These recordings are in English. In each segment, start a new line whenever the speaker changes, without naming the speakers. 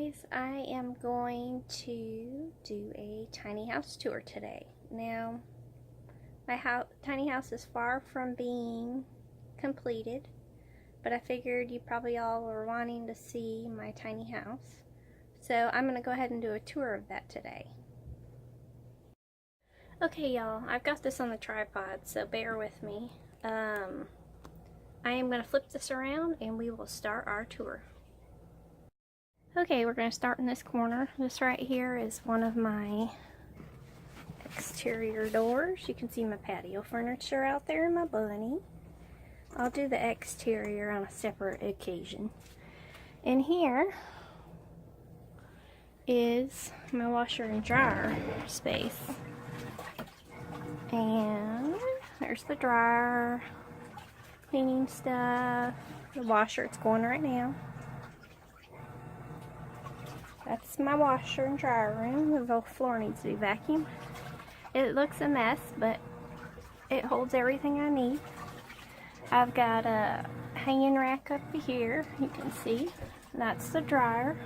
guys, I am going to do a tiny house tour today. Now, my tiny house is far from being completed, but I figured you probably all were wanting to see my tiny house. So I'm going to go ahead and do a tour of that today. Okay y'all, I've got this on the tripod, so bear with me. I am going to flip this around and we will start our tour. Okay, we're going to start in this corner. This right here is one of my exterior doors. You can see my patio furniture out there and my bunny. I'll do the exterior on a separate occasion. And here is my washer and dryer space. And there's the dryer, cleaning stuff, the washer, it's going right now. That's my washer and dryer room. The floor needs to be vacuumed. It looks a mess, but it holds everything I need. I've got a hanging rack up here, you can see. That's the dryer.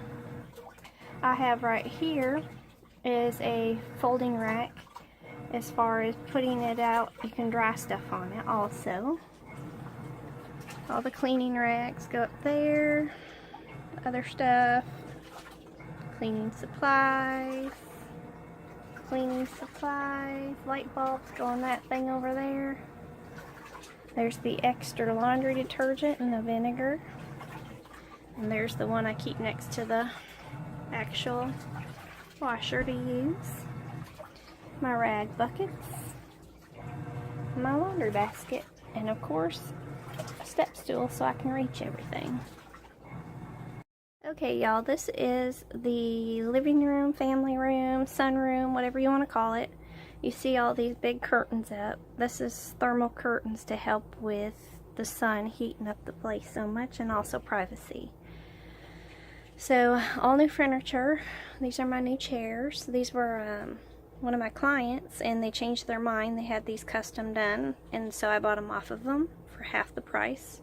I have right here is a folding rack. As far as putting it out, you can dry stuff on it also. All the cleaning racks go up there. Other stuff. Cleaning supplies, light bulbs go on that thing over there. There's the extra laundry detergent and the vinegar. And there's the one I keep next to the actual washer to use. My rag buckets, my laundry basket, and of course a step stool so I can reach everything. Okay y'all, this is the living room, family room, sunroom, whatever you want to call it. You see all these big curtains up. This is thermal curtains to help with the sun heating up the place so much, and also privacy. So all new furniture. These are my new chairs. These were one of my clients and they changed their mind. They had these custom done, and so I bought them off of them for half the price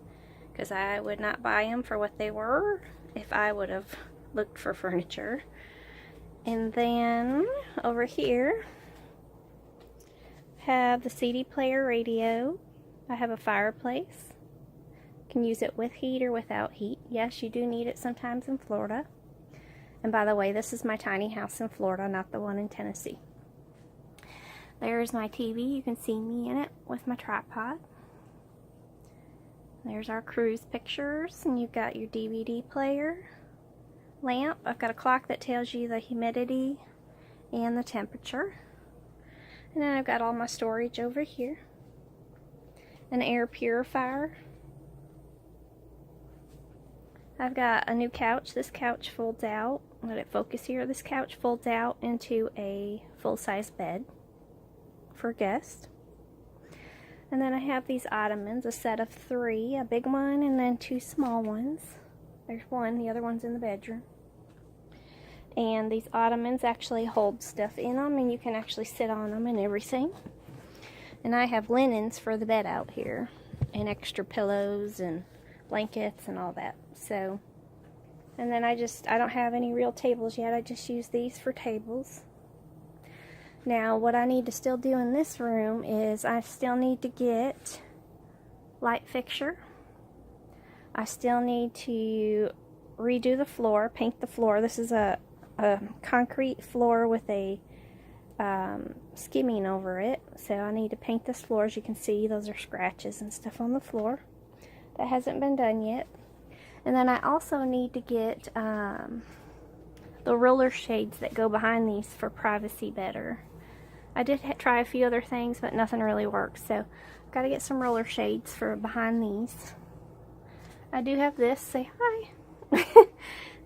because I would not buy them for what they were if I would have looked for furniture. And then over here have the CD player radio. I have a fireplace. You can use it with heat or without heat. Yes, you do need it sometimes in Florida. And by the way, this is my tiny house in Florida, not the one in Tennessee. There's my TV. You can see me in it with my tripod. There's our cruise pictures, and you've got your DVD player, lamp. I've got a clock that tells you the humidity and the temperature. And then I've got all my storage over here. An air purifier. I've got a new couch. This couch folds out. Let it focus here. This couch folds out into a full-size bed for guests. And then I have these ottomans, a set of 3, a big one and then 2 small ones. There's one, the other one's in the bedroom. And these ottomans actually hold stuff in them, and you can actually sit on them and everything. And I have linens for the bed out here, and extra pillows and blankets and all that. So, and then I don't have any real tables yet. I just use these for tables. Now, what I need to still do in this room is I still need to get light fixture. I still need to redo the floor, paint the floor. This is a concrete floor with a skimming over it. So I need to paint this floor. As you can see, those are scratches and stuff on the floor. That hasn't been done yet. And then I also need to get the roller shades that go behind these for privacy better. I did try a few other things, but nothing really works. So I've got to get some roller shades for behind these. I do have this. Say hi.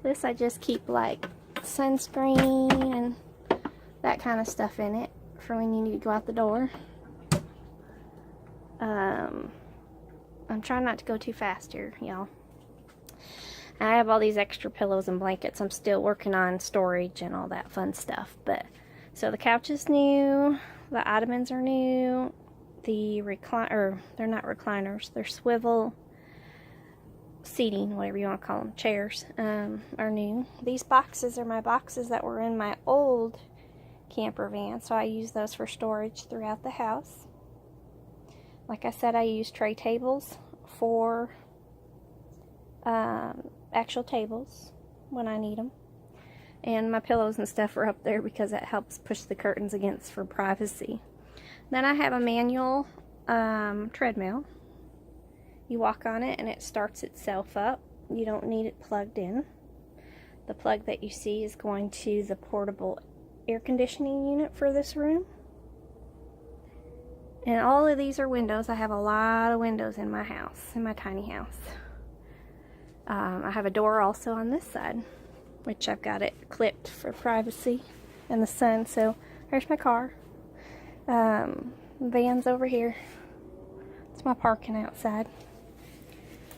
This I just keep like sunscreen and that kind of stuff in it for when you need to go out the door. I'm trying not to go too fast here, y'all. I have all these extra pillows and blankets. I'm still working on storage and all that fun stuff. But so the couch is new, the ottomans are new, the they're not recliners, they're swivel seating, whatever you want to call them, chairs, are new. These boxes are my boxes that were in my old camper van, so I use those for storage throughout the house. Like I said, I use tray tables for actual tables when I need them. And my pillows and stuff are up there because that helps push the curtains against for privacy. Then I have a manual treadmill. You walk on it and it starts itself up. You don't need it plugged in. The plug that you see is going to the portable air conditioning unit for this room. And all of these are windows. I have a lot of windows in my house, in my tiny house. I have a door also on this side, which I've got it clipped for privacy and the sun. So there's my car. Van's over here. It's my parking outside.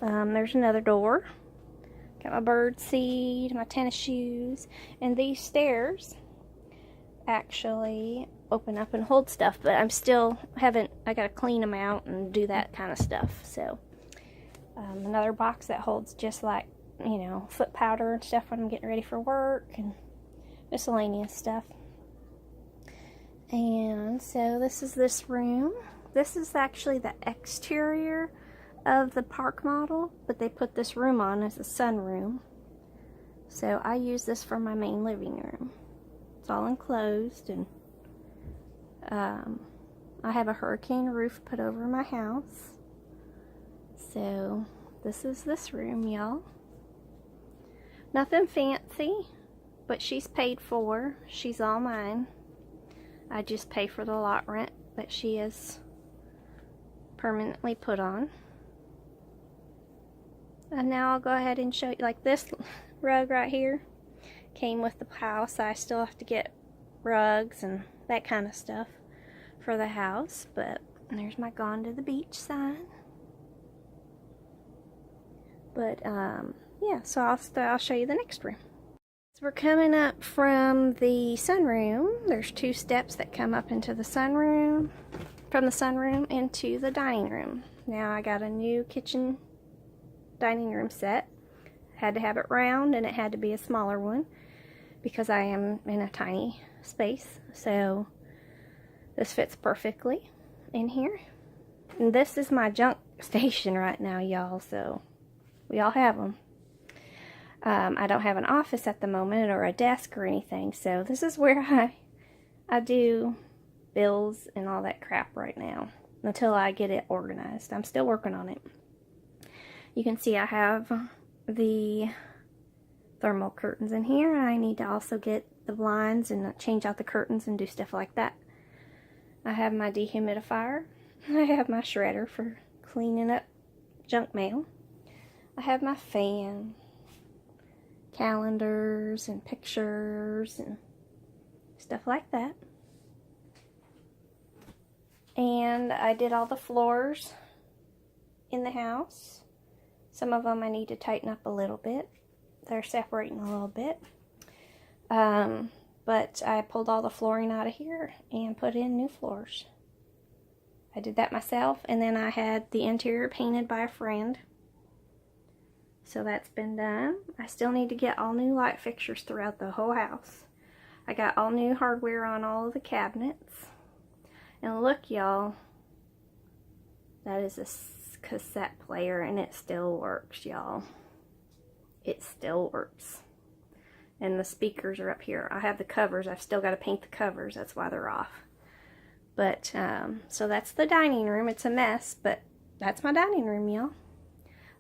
There's another door. Got my bird seed, my tennis shoes, and these stairs actually open up and hold stuff, but I gotta clean them out and do that kind of stuff. So another box that holds just like, you know, foot powder and stuff when I'm getting ready for work and miscellaneous stuff. And so this is this room. This is actually the exterior of the park model, but they put this room on as a sunroom. So I use this for my main living room. It's all enclosed, and I have a hurricane roof put over my house. So this is this room, y'all. Nothing fancy, but she's paid for. She's all mine. I just pay for the lot rent that she is permanently put on. And now I'll go ahead and show you, like this rug right here came with the house. I still have to get rugs and that kind of stuff for the house, but there's my Gone to the Beach sign. But yeah, so I'll show you the next room. So we're coming up from the sunroom. There's 2 steps that come up into the sunroom, from the sunroom into the dining room. Now I got a new kitchen dining room set. Had to have it round, and it had to be a smaller one because I am in a tiny space. So this fits perfectly in here. And this is my junk station right now, y'all, so we all have them. I don't have an office at the moment or a desk or anything, so this is where I do bills and all that crap right now until I get it organized. I'm still working on it. You can see I have the thermal curtains in here. I need to also get the blinds and change out the curtains and do stuff like that. I have my dehumidifier. I have my shredder for cleaning up junk mail. I have my fan, calendars and pictures and stuff like that. And I did all the floors in the house. Some of them I need to tighten up a little bit. They're separating a little bit. But I pulled all the flooring out of here and put in new floors. I did that myself, and then I had the interior painted by a friend. So that's been done. I still need to get all new light fixtures throughout the whole house. I got all new hardware on all of the cabinets. And look, y'all, that is a cassette player, and it still works, y'all. It still works. And the speakers are up here. I have the covers. I've still got to paint the covers. That's why they're off. But, so that's the dining room. It's a mess, but that's my dining room, y'all.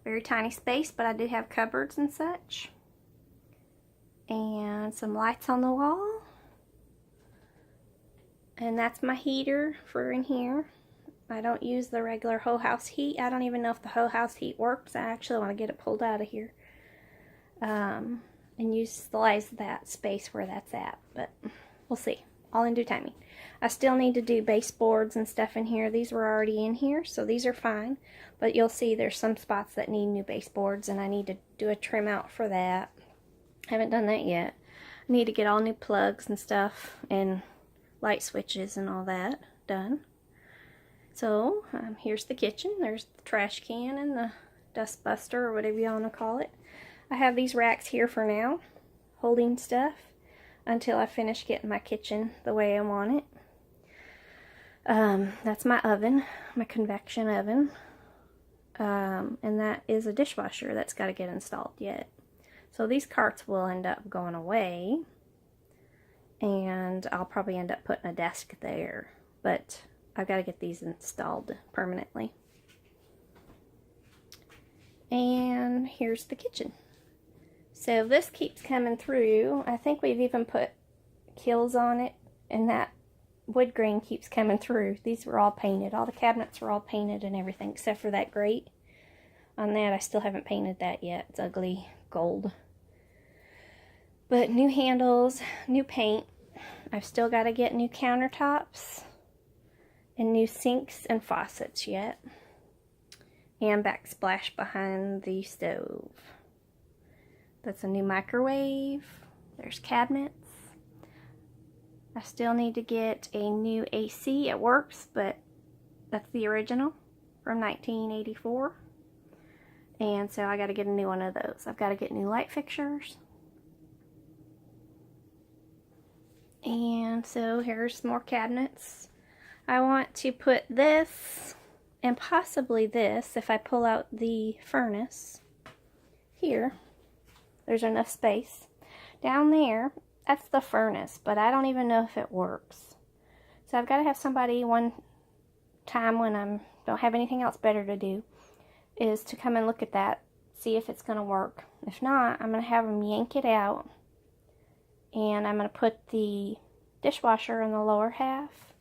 Very tiny space, but I do have cupboards and such. And some lights on the wall. And that's my heater for in here. I don't use the regular whole house heat. I don't even know if the whole house heat works. I actually want to get it pulled out of here. And utilize that space where that's at. But we'll see. All in due timing. I still need to do baseboards and stuff in here. These were already in here, so these are fine. But you'll see there's some spots that need new baseboards, and I need to do a trim out for that. I haven't done that yet. I need to get all new plugs and stuff, and light switches and all that done. So here's the kitchen. There's the trash can and the dust buster, or whatever you want to call it. I have these racks here for now, holding stuff until I finish getting my kitchen the way I want it. That's my oven, my convection oven. And that is a dishwasher that's got to get installed yet. So these carts will end up going away, and I'll probably end up putting a desk there, but I've got to get these installed permanently. And here's the kitchen. So this keeps coming through. I think we've even put kills on it, and that wood grain keeps coming through. These were all painted. All the cabinets were all painted and everything, except for that grate. On that, I still haven't painted that yet. It's ugly gold. But new handles, new paint. I've still got to get new countertops and new sinks and faucets yet. And backsplash behind the stove. That's a new microwave. There's cabinets. I still need to get a new AC. It works, but that's the original from 1984. And so I got to get a new one of those. I've got to get new light fixtures. And so here's more cabinets. I want to put this and possibly this, if I pull out the furnace here. There's enough space. Down there, that's the furnace, but I don't even know if it works. So I've got to have somebody one time when I don't have anything else better to do, is to come and look at that, see if it's going to work. If not, I'm going to have them yank it out, and I'm going to put the dishwasher in the lower half,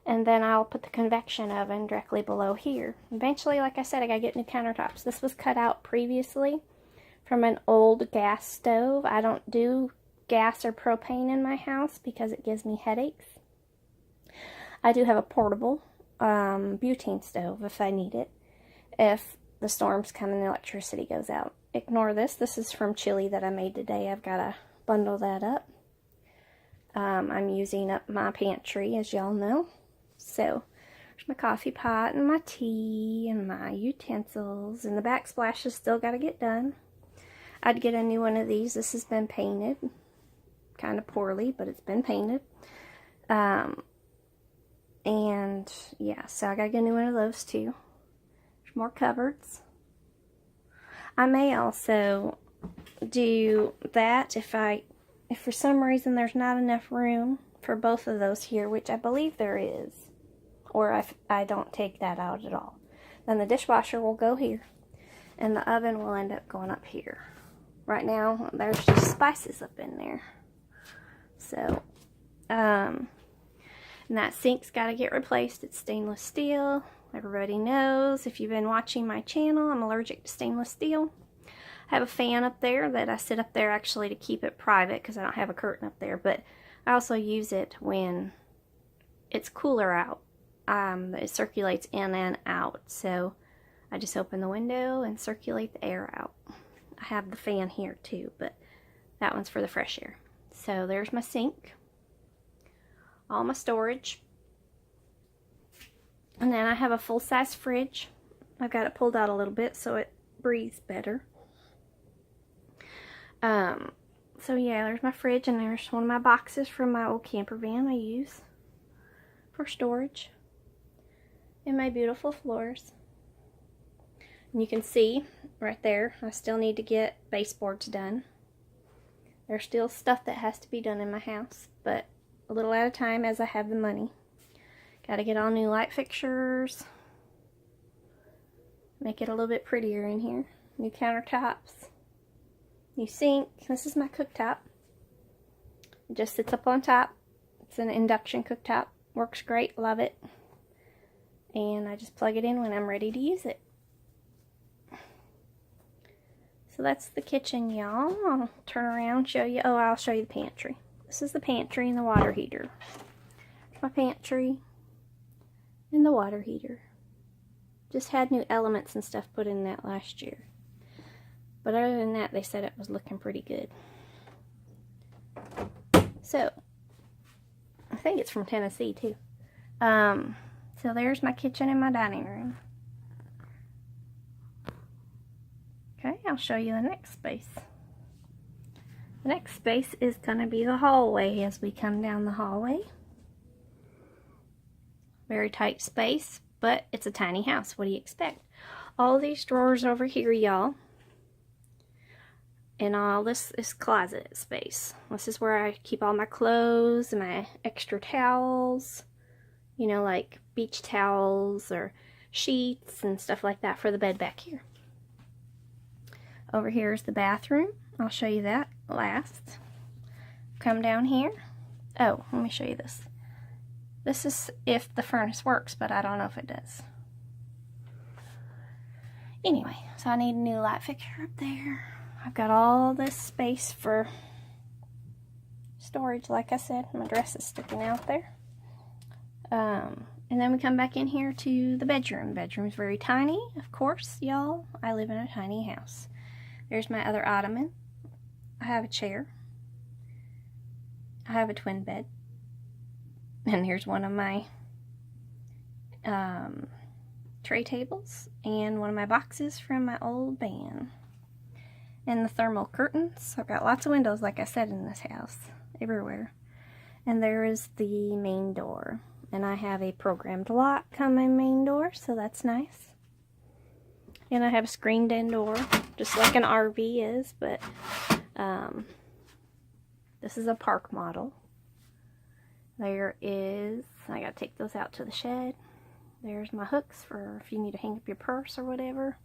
and then I'll put the convection oven directly below here. Eventually, like I said, I got to get new countertops. This was cut out previously from an old gas stove. I don't do gas or propane in my house because it gives me headaches. I do have a portable butane stove if I need it, if the storms come and the electricity goes out. Ignore this. This is from chili that I made today. I've got to bundle that up. I'm using up my pantry, as y'all know. So, there's my coffee pot and my tea and my utensils. And the backsplash has still got to get done. I'd get a new one of these. This has been painted. Kind of poorly, but it's been painted. And, yeah, so I got to get a new one of those, too. There's more cupboards. I may also do that if for some reason there's not enough room for both of those here, which I believe there is, or if I don't take that out at all. Then the dishwasher will go here, and the oven will end up going up here. Right now, there's just spices up in there. So, and that sink's got to get replaced. It's stainless steel. Everybody knows, if you've been watching my channel, I'm allergic to stainless steel. I have a fan up there that I sit up there actually to keep it private because I don't have a curtain up there, but I also use it when it's cooler out. It circulates in and out, so I just open the window and circulate the air out. I have the fan here too, but that one's for the fresh air. So there's my sink, all my storage, and then I have a full-size fridge. I've got it pulled out a little bit so it breathes better. So yeah, there's my fridge, and there's one of my boxes from my old camper van I use for storage, and my beautiful floors. And you can see right there, I still need to get baseboards done. There's still stuff that has to be done in my house, but a little at a time as I have the money. Got to get all new light fixtures, make it a little bit prettier in here. New countertops, new sink. This is my cooktop. It just sits up on top. It's an induction cooktop. Works great, love it. And I just plug it in when I'm ready to use it. So that's the kitchen, y'all. I'll turn around and show you. Oh, I'll show you the pantry. This is the pantry and the water heater. My pantry and the water heater. Just had new elements and stuff put in that last year. But other than that, they said it was looking pretty good. So, I think it's from Tennessee too. So there's my kitchen and my dining room. I'll show you the next space. The next space is going to be the hallway as we come down the hallway. Very tight space, but it's a tiny house. What do you expect? All these drawers over here, y'all. And all this is closet space. This is where I keep all my clothes and my extra towels. You know, like beach towels or sheets and stuff like that for the bed back here. Over here is the bathroom. I'll show you that last. Come down here. Oh, let me show you this. This is if the furnace works, but I don't know if it does. Anyway, so I need a new light fixture up there. I've got all this space for storage, like I said. My dress is sticking out there. And then we come back in here to the bedroom. Bedroom's very tiny, of course, y'all. I live in a tiny house. There's my other ottoman. I have a chair. I have a twin bed. And here's one of my tray tables and one of my boxes from my old van. And the thermal curtains. I've got lots of windows, like I said, in this house. Everywhere. And there is the main door. And I have a programmed lock on my main door, so that's nice. And I have a screened-in door, just like an RV is, but this is a park model. There is, I gotta take those out to the shed. There's my hooks for if you need to hang up your purse or whatever.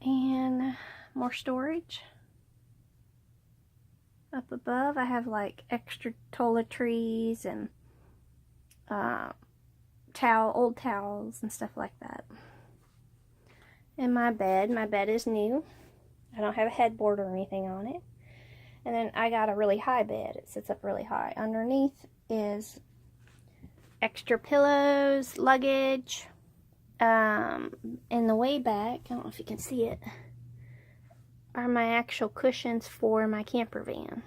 And more storage. Up above, I have like extra toiletries and old towels and stuff like that. And my bed is new. I don't have a headboard or anything on it. And then I got a really high bed. It sits up really high. Underneath is extra pillows, luggage. In the way back, I don't know if you can see it, are my actual cushions for my camper van.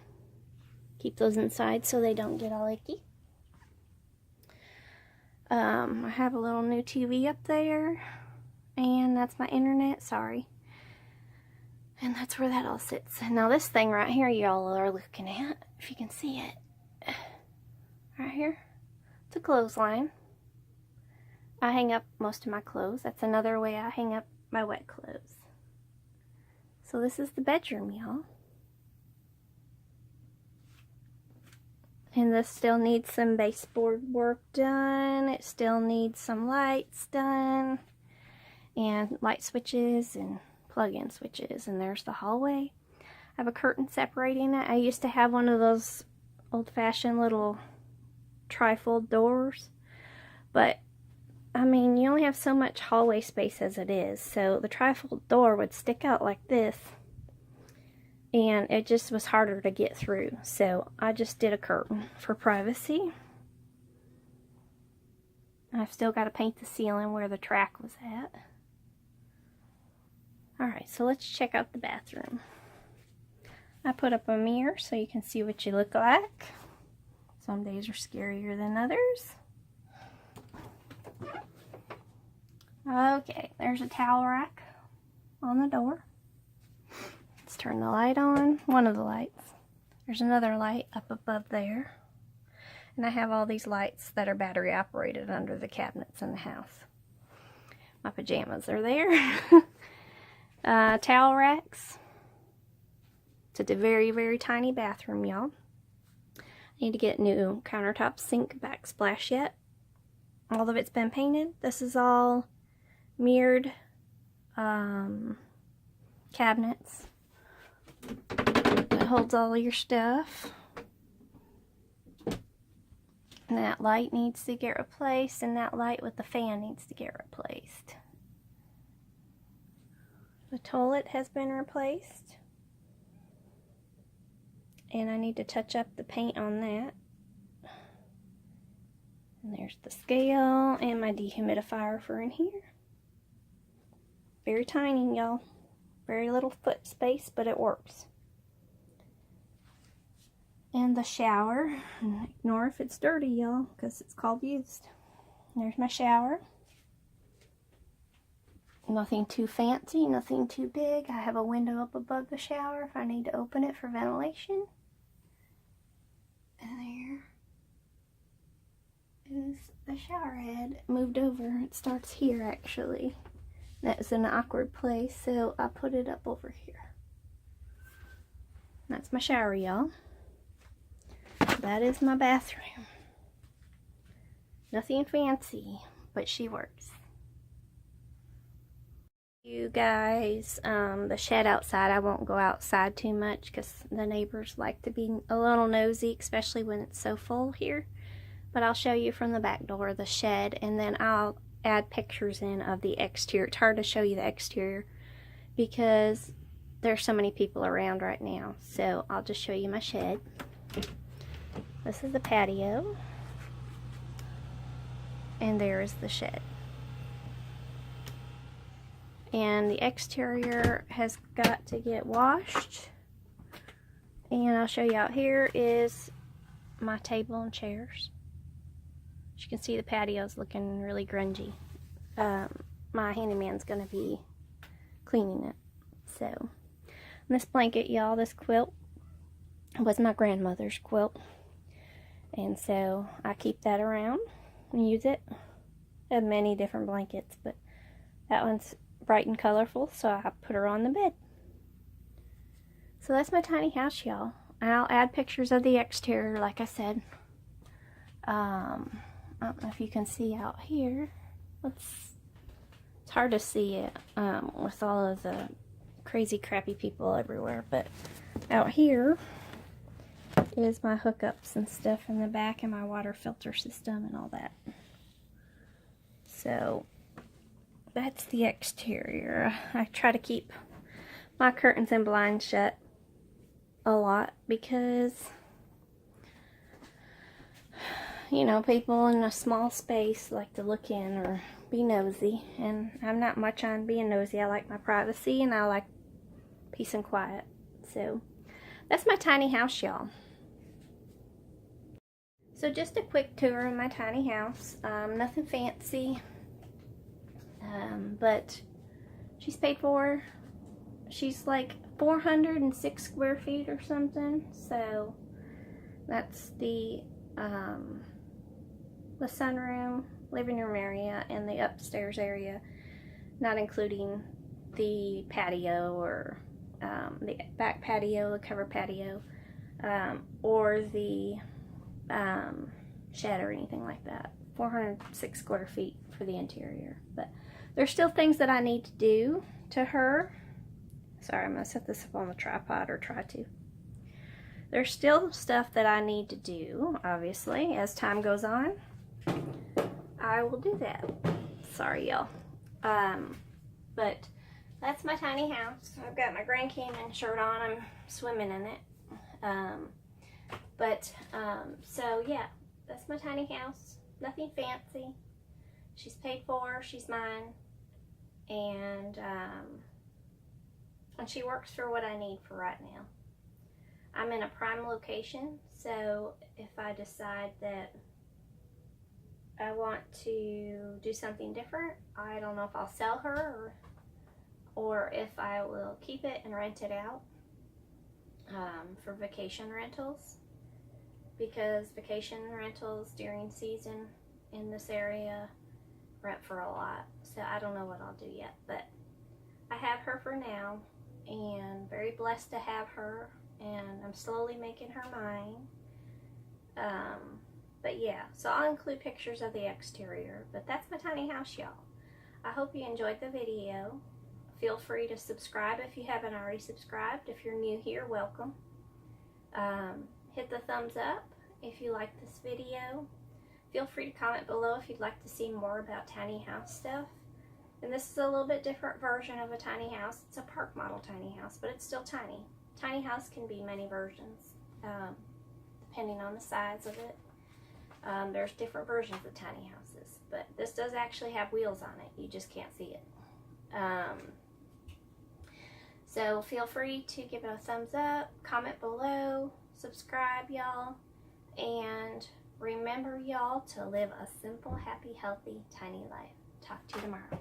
Keep those inside so they don't get all icky. I have a little new TV up there, and that's my internet, sorry. And that's where that all sits. Now this thing right here y'all are looking at, if you can see it, right here, it's a clothesline. I hang up most of my clothes. That's another way I hang up my wet clothes. So this is the bedroom, y'all. And this still needs some baseboard work done. It still needs some lights done. And light switches and plug-in switches. And there's the hallway. I have a curtain separating it. I used to have one of those old-fashioned little trifold doors. But, I mean, you only have so much hallway space as it is. So the trifold door would stick out like this. And it just was harder to get through. So I just did a curtain for privacy. I've still got to paint the ceiling where the track was at. Alright, so let's check out the bathroom. I put up a mirror so you can see what you look like. Some days are scarier than others. Okay, there's a towel rack on the door. Let's turn the light on. One of the lights. There's another light up above there. And I have all these lights that are battery operated under the cabinets in the house. My pajamas are there. Towel racks. It's a very, very tiny bathroom, y'all. I need to get new countertop sink backsplash yet. All of it's been painted. This is all mirrored cabinets. It holds all your stuff. And that light needs to get replaced, and that light with the fan needs to get replaced. The toilet has been replaced. And I need to touch up the paint on that. And there's the scale and my dehumidifier for in here. Very tiny, y'all. Very little foot space, but it works. And the shower. Ignore if it's dirty, y'all, because it's called used. There's my shower. Nothing too fancy, nothing too big. I have a window up above the shower if I need to open it for ventilation. And there is the shower head. Moved over. It starts here actually. That's an awkward place, so I put it up over here. That's my shower, y'all. That is my bathroom. Nothing fancy, but she works. You guys, the shed outside, I won't go outside too much because the neighbors like to be a little nosy, especially when it's so full here. But I'll show you from the back door the shed, and then I'll add pictures in of the exterior. It's hard to show you the exterior because there's so many people around right now. So I'll just show you my shed. This is the patio, and there is the shed. And the exterior has got to get washed. And I'll show you out here is my table and chairs. As you can see, the patio's looking really grungy. My handyman's gonna be cleaning it. So, this blanket, y'all, this quilt was my grandmother's quilt. And so I keep that around and use it. I have many different blankets, but that one's bright and colorful, so I put her on the bed. So that's my tiny house, y'all. And I'll add pictures of the exterior, like I said. I don't know if you can see out here. It's hard to see it with all of the crazy, crappy people everywhere. But out here is my hookups and stuff in the back, and my water filter system and all that. So that's the exterior. I try to keep my curtains and blinds shut a lot because, you know, people in a small space like to look in or be nosy, and I'm not much on being nosy. I like my privacy and I like peace and quiet. So that's my tiny house, y'all. So just a quick tour of my tiny house. Nothing fancy. But she's paid for. She's like 406 square feet or something. So that's the sunroom, living room area, and the upstairs area, not including the patio or the back patio, the cover patio, or the shed or anything like that. 406 square feet for the interior. But there's still things that I need to do to her. Sorry, I'm going to set this up on the tripod, or try to. There's still stuff that I need to do, obviously, as time goes on. I will do that. Sorry, y'all. But that's my tiny house. I've got my Grand Canyon shirt on. I'm swimming in it. So yeah, that's my tiny house. Nothing fancy. She's paid for, she's mine, and she works for what I need for right now. I'm in a prime location, so if I decide that I want to do something different, I don't know if I'll sell her or if I will keep it and rent it out for vacation rentals, because vacation rentals during season in this area rent for a lot. So I don't know what I'll do yet, but I have her for now, and very blessed to have her, and I'm slowly making her mine. But yeah, so I'll include pictures of the exterior, but that's my tiny house, y'all. I hope you enjoyed the video. Feel free to subscribe if you haven't already subscribed. If you're new here, welcome. Hit the thumbs up if you like this video. Feel free to comment below if you'd like to see more about tiny house stuff. And this is a little bit different version of a tiny house. It's a park model tiny house, but it's still tiny. Tiny house can be many versions, depending on the size of it. There's different versions of tiny houses, but this does actually have wheels on it. You just can't see it. So feel free to give it a thumbs up, comment below, subscribe, y'all, and remember, y'all, to live a simple, happy, healthy, tiny life. Talk to you tomorrow.